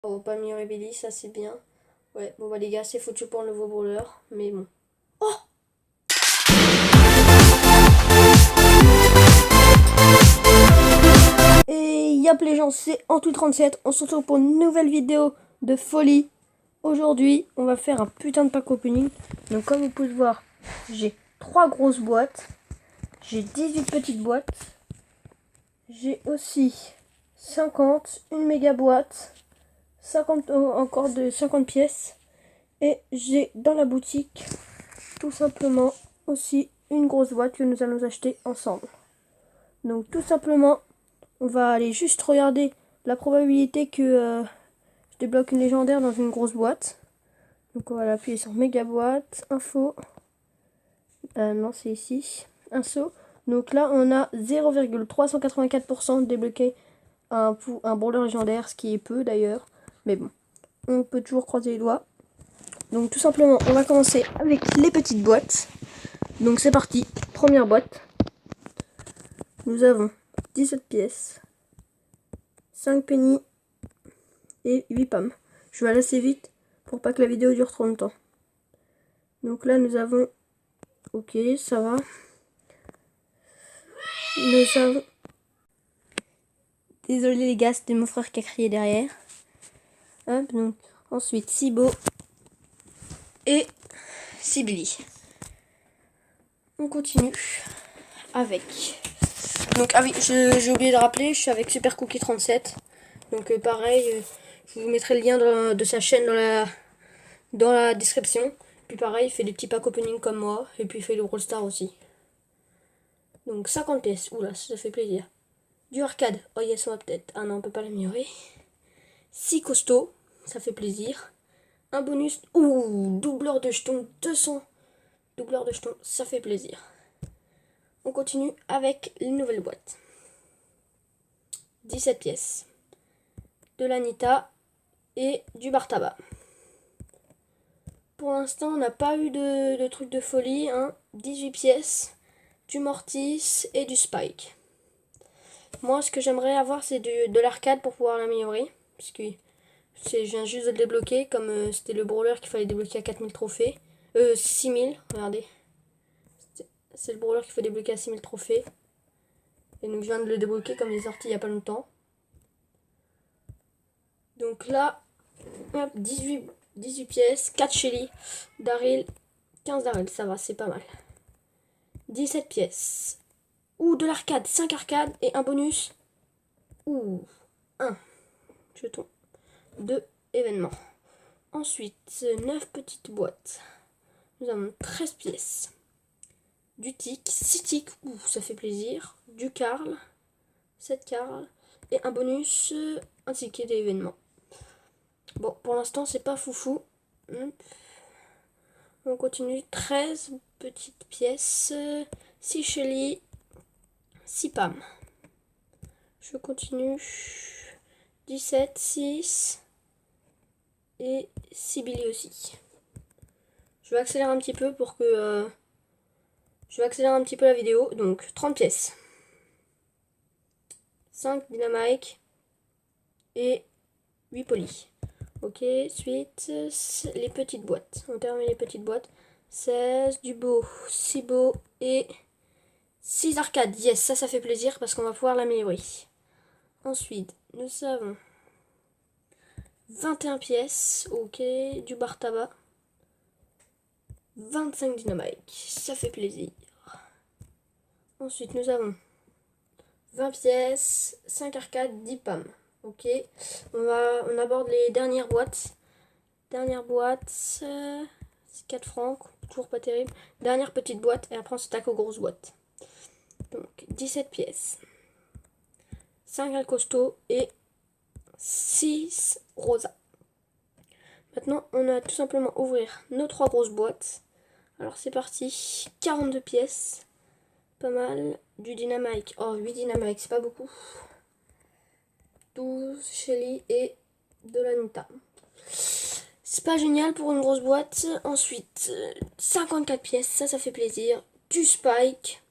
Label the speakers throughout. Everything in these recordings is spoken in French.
Speaker 1: Oh, pas améliorer Billy, ça c'est bien. Ouais, bon bah les gars, c'est foutu pour le nouveau brawler, mais bon. Oh! Et yop les gens, c'est Antou37, on se retrouve pour une nouvelle vidéo de folie. Aujourd'hui, on va faire un putain de pack opening. Donc comme vous pouvez le voir, j'ai 3 grosses boîtes. J'ai 18 petites boîtes. J'ai aussi 50, une méga boîte. 50 encore de 50 pièces. Et j'ai dans la boutique tout simplement aussi une grosse boîte que nous allons acheter ensemble. Donc tout simplement, on va aller juste regarder la probabilité que je débloque une légendaire dans une grosse boîte. Donc on va appuyer sur méga boîte, info. Non, c'est ici. Info. Donc là, on a 0,384% débloqué un brawler légendaire, ce qui est peu d'ailleurs. Mais bon, on peut toujours croiser les doigts. Donc tout simplement, on va commencer avec les petites boîtes. Donc c'est parti, première boîte. Nous avons 17 pièces, 5 pennies et 8 pommes. Je vais aller assez vite pour pas que la vidéo dure trop longtemps. Donc là nous avons... Ok, ça va. Nous avons... Désolé les gars, c'était mon frère qui a crié derrière. Hop, donc ensuite Cibo et Sibili. On continue avec... Donc ah oui, j'ai oublié de rappeler, je suis avec Super Cookie 37. Donc pareil, je vous mettrai le lien de sa chaîne dans la description. Puis pareil, il fait des petits packs opening comme moi. Et puis il fait le Brawl Star aussi. Donc 50 pièces. Oula, ça fait plaisir. Du arcade. Oh yes, on va peut-être. Ah non, on peut pas l'améliorer. 6 costauds. Ça fait plaisir. Un bonus. Ouh, doubleur de jetons. 200. Doubleur de jetons. Ça fait plaisir. On continue avec une nouvelle boîte. 17 pièces. De l'Anita. Et du bar tabac. Pour l'instant, on n'a pas eu de truc de folie. Hein. 18 pièces. Du Mortis et du Spike. Moi, ce que j'aimerais avoir, c'est de l'arcade pour pouvoir l'améliorer. Parce que je viens juste de le débloquer, comme c'était le brawler qu'il fallait débloquer à 4000 trophées. 6000, regardez. C'est le brawler qu'il faut débloquer à 6000 trophées. Et donc je viens de le débloquer comme il est sorti il n'y a pas longtemps. Donc là, hop, 18 pièces, 4 Shelly, Daryl, 15 Daryl, ça va, c'est pas mal. 17 pièces. Ouh, de l'arcade, 5 arcades et un bonus. Ouh, 1 jeton. 2 événements. Ensuite, 9 petites boîtes. Nous avons 13 pièces. Du tic, 6 tics, ouh, ça fait plaisir. Du Carl, 7 Carl. Et un bonus, un ticket d'événement. Bon, pour l'instant, c'est pas foufou. On continue. 13 petites pièces. 6 Shelly, 6 Pam. Je continue. 17, 6. Et 6 Billy aussi. Je vais accélérer un petit peu pour que... je vais accélérer un petit peu la vidéo. Donc, 30 pièces. 5 Dynamite. Et 8 polis. Ok, suite, les petites boîtes. On termine les petites boîtes. 16, du beau, 6 beau et 6 arcades. Yes, ça fait plaisir parce qu'on va pouvoir l'améliorer. Ensuite, nous avons 21 pièces. Ok, du bar tabac. 25 dynamite. Ça fait plaisir. Ensuite, nous avons 20 pièces, 5 arcades, 10 pommes. Ok, on aborde les dernières boîtes. Dernière boîte, c'est 4 francs, toujours pas terrible. Dernière petite boîte et après on s'attaque aux grosses boîtes. Donc 17 pièces, 5 al costaud et 6 rosa. Maintenant on a tout simplement ouvrir nos 3 grosses boîtes. Alors c'est parti, 42 pièces, pas mal. Du dynamite, oh 8 dynamite, c'est pas beaucoup. 12 Shelly et de l'Anita. C'est pas génial pour une grosse boîte. Ensuite, 54 pièces, ça fait plaisir. Du Spike,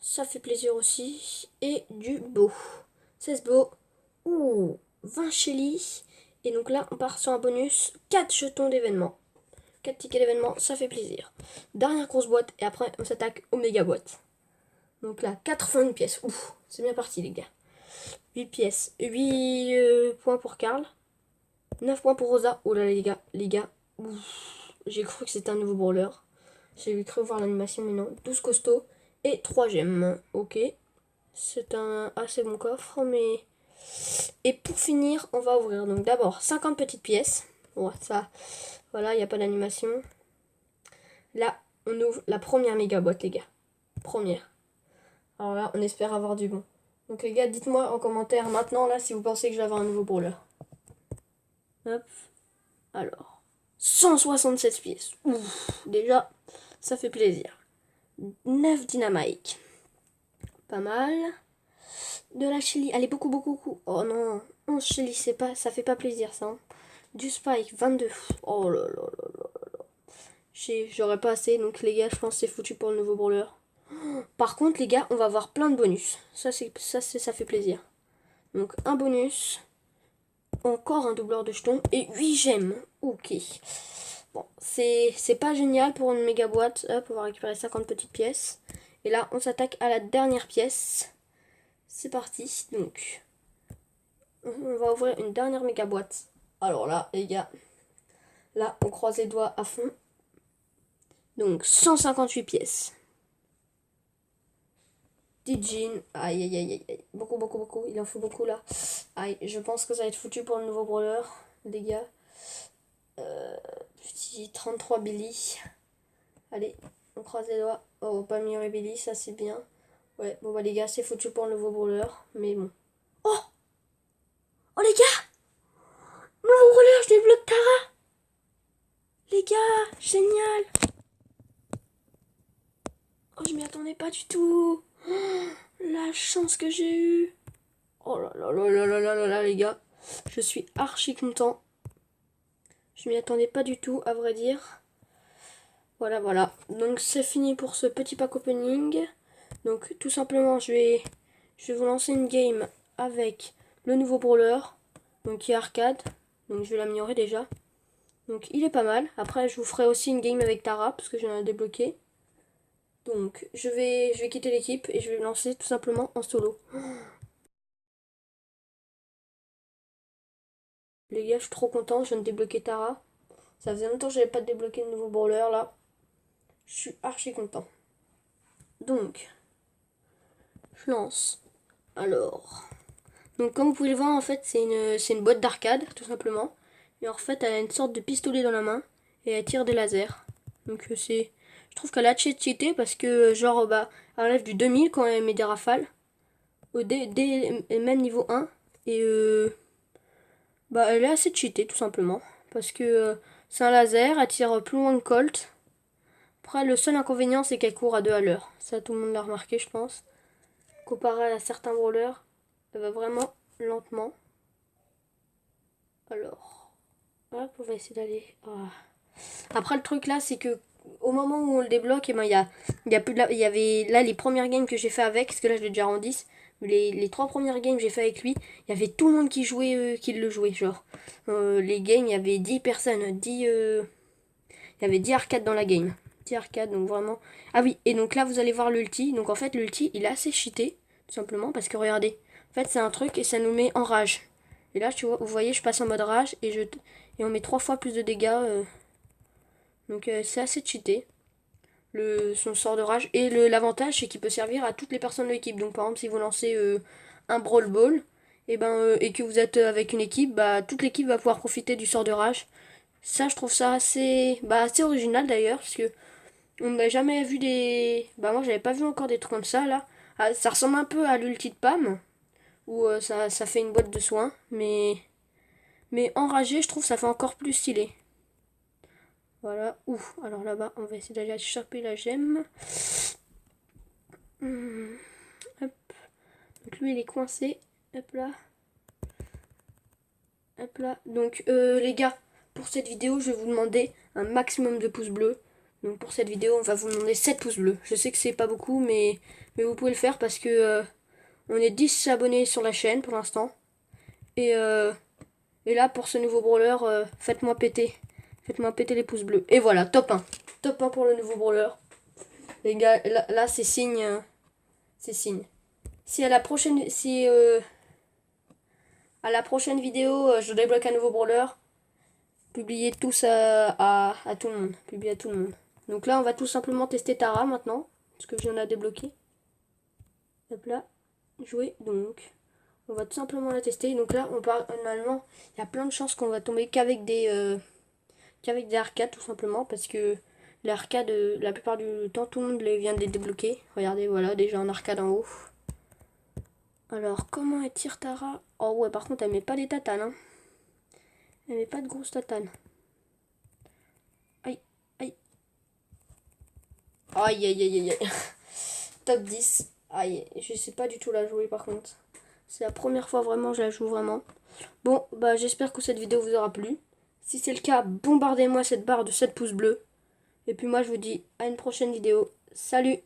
Speaker 1: ça fait plaisir aussi. Et du beau. 16 beau. Ouh, 20 Shelly Et donc là, on part sur un bonus 4 jetons d'événement. 4 tickets d'événement, ça fait plaisir. Dernière grosse boîte, et après, on s'attaque aux méga boîtes. Donc là, 81 pièces. Ouf, c'est bien parti, les gars. 8 pièces. 8 points pour Karl. 9 points pour Rosa. Oh là, les gars. J'ai cru que c'était un nouveau brawler. J'ai cru voir l'animation, mais non. 12 costauds et 3 gemmes. Ok. C'est un assez bon coffre, mais... Et pour finir, on va ouvrir. Donc d'abord, 50 petites pièces. Bon, ça, voilà, il n'y a pas d'animation. Là, on ouvre la première méga boîte, les gars. Première. Alors là, on espère avoir du bon. Donc les gars, dites-moi en commentaire maintenant, là, si vous pensez que je vais avoir un nouveau brawler. Hop. Alors, 167 pièces. Ouf, déjà, ça fait plaisir. 9 dynamite. Pas mal. De la chili. Allez, beaucoup. Oh non, 11 chili, c'est pas, ça fait pas plaisir, ça. Hein. Du spike, 22. Oh là là là là là. J'aurais pas assez, donc les gars, je pense que c'est foutu pour le nouveau brawler. Par contre, les gars, on va avoir plein de bonus. Ça fait plaisir. Donc, un bonus. Encore un doubleur de jetons. Et 8 gemmes. Ok. Bon, c'est pas génial pour une méga boîte. Hop, on va récupérer 50 petites pièces. Et là, on s'attaque à la dernière pièce. C'est parti. Donc, on va ouvrir une dernière méga boîte. Alors là, les gars, là, on croise les doigts à fond. Donc, 158 pièces. 10 jeans. Aïe. Beaucoup. Il en faut beaucoup là. Aïe, je pense que ça va être foutu pour le nouveau brawler, les gars. Petit 33 Billy. Allez, on croise les doigts. Oh, pas améliorer Billy, ça c'est bien. Ouais, bon bah les gars, c'est foutu pour le nouveau brawler. Mais bon. Oh les gars, nouveau brawler, je débloque Tara. Les gars, génial. Oh, je m'y attendais pas du tout. Oh, la chance que j'ai eue. Oh là, les gars. Je suis archi content. Je m'y attendais pas du tout, à vrai dire. Voilà. Donc c'est fini pour ce petit pack opening. Donc tout simplement, je vais vous lancer une game avec le nouveau brawler. Donc qui est arcade. Donc je vais l'améliorer déjà. Donc il est pas mal. Après je vous ferai aussi une game avec Tara parce que j'en ai débloqué. Donc je vais quitter l'équipe et je vais me lancer tout simplement en solo. Les gars, je suis trop content, je viens de débloquer Tara. Ça faisait longtemps que j'avais pas débloqué de nouveau brawler là. Je suis archi content. Donc, je lance. Alors. Donc comme vous pouvez le voir, en fait, c'est une boîte d'arcade, tout simplement. Et en fait, elle a une sorte de pistolet dans la main. Et elle tire des lasers. Donc je trouve qu'elle a cheaté parce que, genre, bah, elle enlève du 2000 quand elle met des rafales. Même niveau 1. Et bah, elle est assez cheatée, tout simplement. Parce que c'est un laser, elle tire plus loin que Colt. Après, le seul inconvénient, c'est qu'elle court à 2 à l'heure. Ça, tout le monde l'a remarqué, je pense. Comparé à certains brawlers, elle va vraiment lentement. Alors, hop, on va essayer d'aller. Après, le truc là, c'est que au moment où on le débloque, eh ben, il y a plus de il y avait là les premières games que j'ai fait avec, parce que là je l'ai déjà en 10. Les 3 premières games que j'ai fait avec lui, il y avait tout le monde qui jouait, qui le jouait. Genre, les games, il y avait 10 personnes, 10, il y avait 10 arcades dans la game. 10 arcades, donc vraiment. Ah oui, et donc là vous allez voir l'ulti. Donc en fait, l'ulti il est assez cheaté, tout simplement, parce que regardez, en fait, c'est un truc et ça nous met en rage. Et là, vous voyez, je passe en mode rage et on met 3 fois plus de dégâts. Donc c'est assez cheaté. Son sort de rage. Et l'avantage, c'est qu'il peut servir à toutes les personnes de l'équipe. Donc par exemple, si vous lancez un Brawl Ball et que vous êtes avec une équipe, bah, toute l'équipe va pouvoir profiter du sort de rage. Ça, je trouve ça assez original d'ailleurs. Parce que on n'a jamais vu des... Bah moi, j'avais pas vu encore des trucs comme ça là. Ah, ça ressemble un peu à l'ulti de Pam. Où ça fait une boîte de soins. Mais enragé, je trouve ça fait encore plus stylé. Voilà. Ouf. Alors là-bas, on va essayer d'aller choper la gemme. Hop. Donc lui, il est coincé. Hop là. Hop là. Donc les gars, pour cette vidéo, je vais vous demander un maximum de pouces bleus. Donc pour cette vidéo, on va vous demander 7 pouces bleus. Je sais que c'est pas beaucoup, mais vous pouvez le faire parce que on est 10 abonnés sur la chaîne pour l'instant. Et Et là, pour ce nouveau brawler, faites-moi péter. Faites-moi péter les pouces bleus. Et voilà, top 1. Top 1 pour le nouveau brawler. Les gars, là c'est signe. C'est signe. Si à la prochaine vidéo, je débloque un nouveau brawler, publiez tout ça à tout le monde. Publiez à tout le monde. Donc là, on va tout simplement tester Tara maintenant. Parce que je viens de la débloquer. Hop là. Jouer. Donc, on va tout simplement la tester. Donc là, on part normalement. Il y a plein de chances qu'on va tomber qu'avec des arcades, tout simplement. Parce que les arcades, la plupart du temps, tout le monde vient de les débloquer. Regardez, voilà, déjà en arcade en haut. Alors, comment elle tire Tara? Oh ouais, par contre, elle met pas des tatanes. Hein. Elle met pas de grosses tatanes. Aïe, aïe. Aïe, aïe, aïe, aïe, aïe. Top 10. Aïe, je sais pas du tout la jouer par contre. C'est la première fois vraiment, je la joue vraiment. Bon, bah j'espère que cette vidéo vous aura plu. Si c'est le cas, bombardez-moi cette barre de 7 pouces bleus. Et puis moi, je vous dis à une prochaine vidéo. Salut!